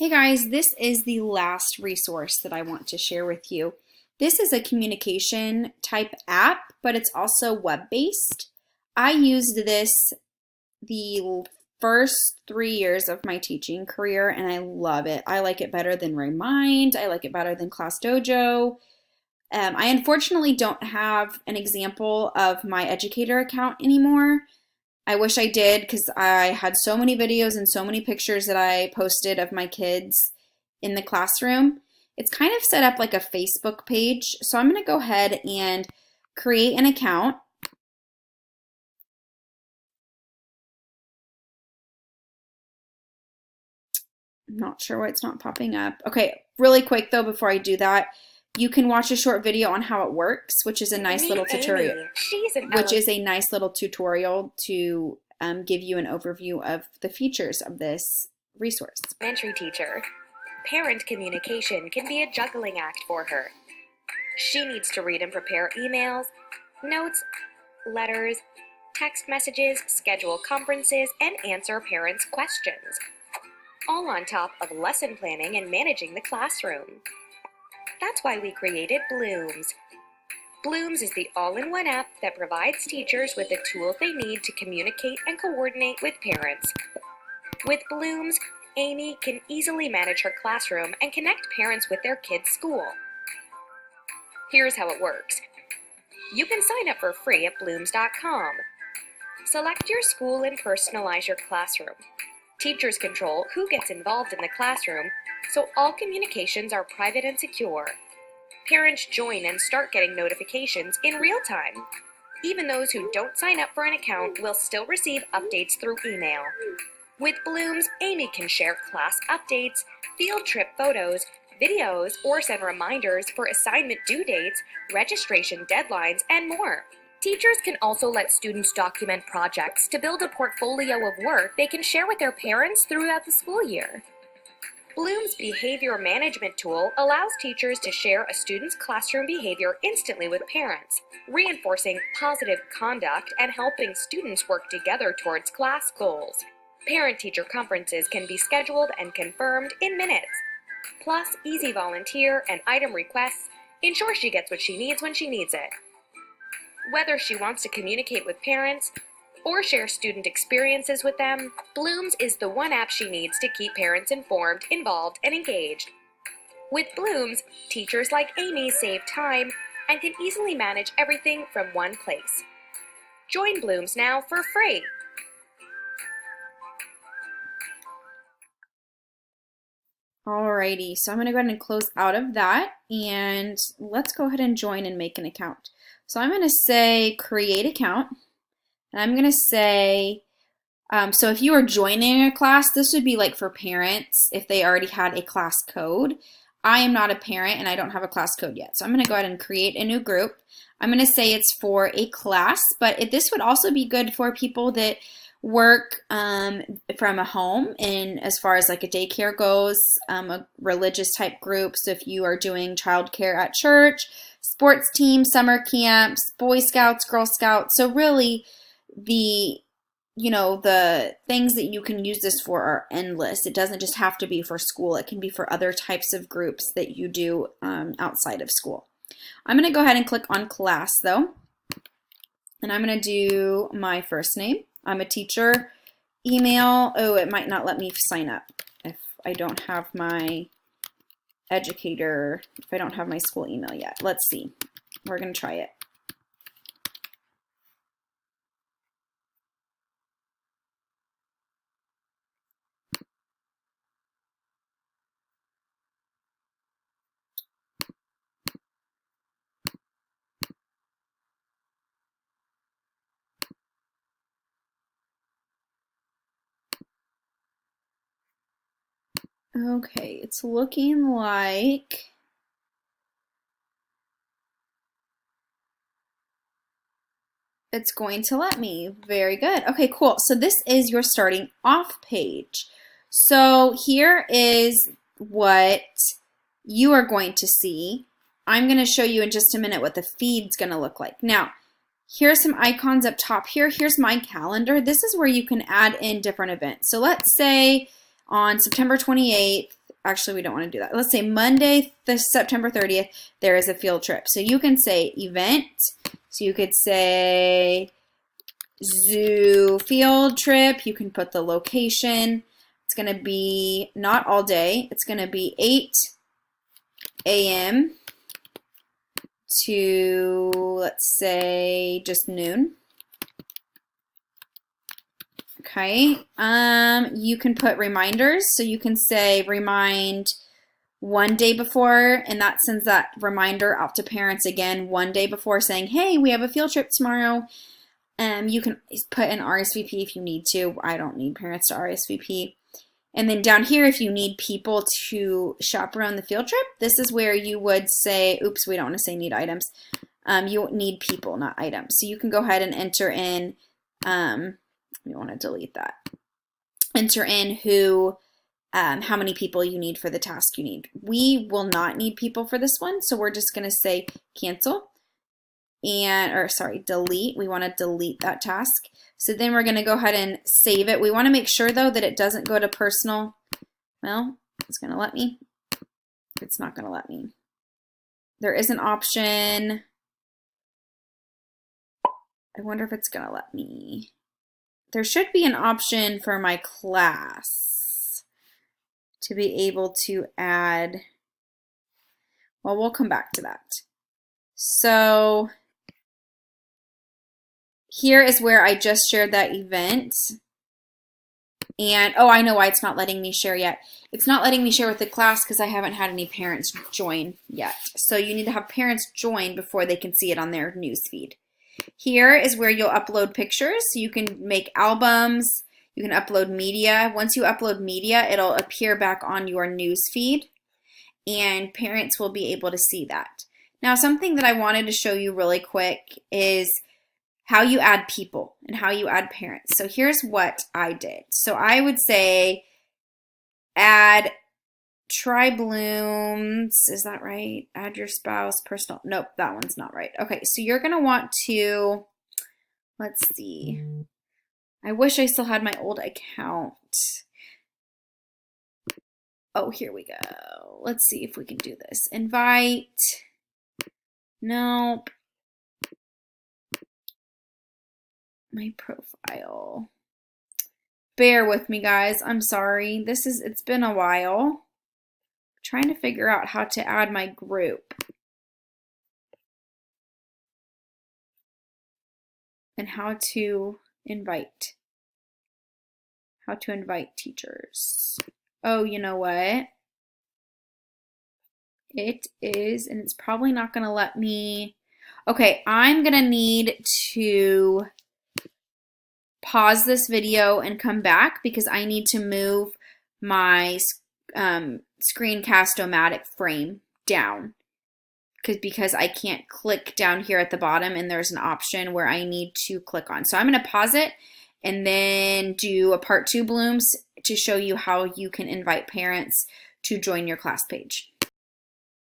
Hey guys, this is the last resource that I want to share with you. This is a communication type app, but it's also web-based. I used this the first 3 years of my teaching career and I love it. I like it better than Remind. I like it better than Class Dojo. I unfortunately don't have an example of my educator account anymore. I wish I did because I had so many videos and so many pictures that I posted of my kids in the classroom. It's kind of set up like a Facebook page. So I'm going to go ahead and create an account. I'm not sure why it's not popping up. Okay, really quick though, before I do that, you can watch a short video on how it works, which is a nice little tutorial. To give you an overview of the features of this resource. Elementary teacher. Parent communication can be a juggling act for her. She needs to read and prepare emails, notes, letters, text messages, schedule conferences, and answer parents' questions. All on top of lesson planning and managing the classroom. That's why we created Bloomz. Bloomz is the all-in-one app that provides teachers with the tools they need to communicate and coordinate with parents. With Bloomz, Amy can easily manage her classroom and connect parents with their kids' school. Here's how it works. You can sign up for free at bloomz.com. Select your school and personalize your classroom. Teachers control who gets involved in the classroom, so all communications are private and secure. Parents join and start getting notifications in real time. Even those who don't sign up for an account will still receive updates through email. With Bloomz, Amy can share class updates, field trip photos, videos, or send reminders for assignment due dates, registration deadlines, and more. Teachers can also let students document projects to build a portfolio of work they can share with their parents throughout the school year. Bloomz behavior management tool allows teachers to share a student's classroom behavior instantly with parents, reinforcing positive conduct and helping students work together towards class goals. Parent-teacher conferences can be scheduled and confirmed in minutes. Plus, easy volunteer and item requests ensure she gets what she needs when she needs it. Whether she wants to communicate with parents or share student experiences with them, Bloomz is the one app she needs to keep parents informed, involved, and engaged. With Bloomz, teachers like Amy save time and can easily manage everything from one place. Join Bloomz now for free. Alrighty, so I'm going to go ahead and close out of that, and let's go ahead and join and make an account. So I'm going to say create account, and I'm going to say, so if you are joining a class, this would be like for parents if they already had a class code. I am not a parent and I don't have a class code yet, so I'm going to go ahead and create a new group. I'm going to say it's for a class, but this would also be good for people that work from a home, and as far as like a daycare goes, a religious type group. So if you are doing childcare at church, sports team, summer camps, Boy Scouts, Girl Scouts. So really the things that you can use this for are endless. It doesn't just have to be for school. It can be for other types of groups that you do outside of school. I'm going to go ahead and click on class though, and I'm going to do my first name. I'm a teacher. Email. Oh, it might not let me sign up if I don't have my educator, if I don't have my school email yet. Let's see. We're going to try it. Okay, it's looking like it's going to let me. Very good. Okay, cool. So this is your starting off page. So here is what you are going to see. I'm going to show you in just a minute what the feed's going to look like. Now, here's some icons up top here. Here's my calendar. This is where you can add in different events. So let's say on September 28th, actually we don't want to do that. Let's say Monday, the September 30th, there is a field trip. So you can say event. So you could say zoo field trip. You can put the location. It's going to be not all day. It's going to be 8 a.m. to, let's say, just noon. Okay, you can put reminders. So you can say remind one day before, and that sends that reminder out to parents again one day before saying, hey, we have a field trip tomorrow. You can put an RSVP if you need to. I don't need parents to RSVP. And then down here, if you need people to chaperone the field trip, this is where you would say, oops, we don't want to say need items. You need people, not items. So you can go ahead and enter in, we want to delete that. Enter in who, how many people you need for the task you need. We will not need people for this one, so we're just going to say cancel. Delete. We want to delete that task. So then we're going to go ahead and save it. We want to make sure though that it doesn't go to personal. Well, it's going to let me. It's not going to let me. There is an option. I wonder if it's going to let me. There should be an option for my class to be able to add. Well, we'll come back to that. So here is where I just shared that event. And, oh, I know why it's not letting me share yet. It's not letting me share with the class because I haven't had any parents join yet. So you need to have parents join before they can see it on their news feed. Here is where you'll upload pictures. So you can make albums. You can upload media. Once you upload media, it'll appear back on your news feed. And parents will be able to see that. Now, something that I wanted to show you really quick is how you add people and how you add parents. So here's what I did. So I would say try Bloomz. Is that right? Add your spouse, personal. Nope, that one's not right. Okay, so you're going to want to, let's see. I wish I still had my old account. Oh, here we go. Let's see if we can do this. Invite. Nope. My profile. Bear with me, guys. I'm sorry. It's been a while. I'm trying to figure out how to add my group. And how to invite teachers. Oh, you know what? It is, and it's probably not going to let me. Okay, I'm going to need to pause this video and come back because I need to move my screencast-o-matic frame down because I can't click down here at the bottom and there's an option where I need to click on. So I'm going to pause it and then do a part 2 Bloomz to show you how you can invite parents to join your class page.